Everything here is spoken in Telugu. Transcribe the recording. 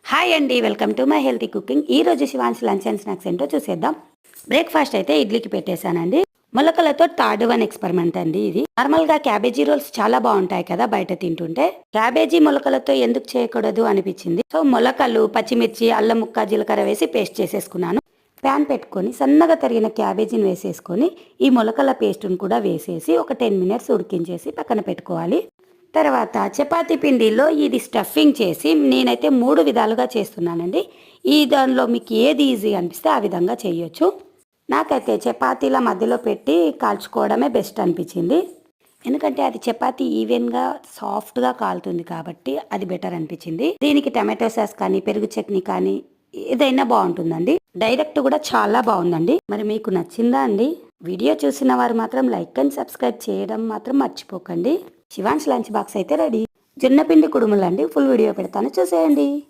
హాయ్ అండి, welcome to my healthy cooking. ఈ రోజు శివాన్స్ లంచ్ అండ్ స్నాక్స్ ఏంటో చూసేద్దాం. బ్రేక్ఫాస్ట్ అయితే ఇడ్లీకి పెట్టేశానండి. మొలకలతో థర్డ్ వన్ ఎక్స్పెరిమెంట్ అండి ఇది. నార్మల్గా క్యాబేజీ రోల్స్ చాలా బాగుంటాయి కదా బయట తింటుంటే. క్యాబేజీ మొలకలతో ఎందుకు చేయకూడదు అనిపించింది. సో మొలకలు, పచ్చిమిర్చి, అల్లం ముక్క, జీలకర్ర వేసి పేస్ట్ చేసేసుకున్నాను. ప్యాన్ పెట్టుకొని సన్నగా తరిగిన క్యాబేజీని వేసేసుకొని ఈ మొలకల పేస్ట్ని కూడా వేసేసి ఒక 10 మినిట్స్ ఉడికించేసి పక్కన పెట్టుకోవాలి. తర్వాత చపాతీ పిండిలో ఇది స్టఫింగ్ చేసి నేనైతే 3 విధాలుగా చేస్తున్నానండి. ఈ దానిలో మీకు ఏది ఈజీ అనిపిస్తే ఆ విధంగా చేయొచ్చు. నాకైతే చపాతీల మధ్యలో పెట్టి కాల్చుకోవడమే బెస్ట్ అనిపించింది. ఎందుకంటే అది చపాతీ ఈవెన్గా సాఫ్ట్గా కాలుతుంది కాబట్టి అది బెటర్ అనిపించింది. దీనికి టమాటో సాస్ కానీ పెరుగు చట్నీ కానీ ఏదైనా బాగుంటుందండి. డైరెక్ట్ కూడా చాలా బాగుందండి. మరి మీకు నచ్చిందా అండి? వీడియో చూసిన వారు మాత్రం లైక్ అండ్ సబ్స్క్రైబ్ చేయడం మాత్రం మర్చిపోకండి. శివాన్స్ లంచ్ బాక్స్ అయితే రెడీ. జొన్నపిండి కుడుములండి, ఫుల్ వీడియో పెడతాను చూసేయండి.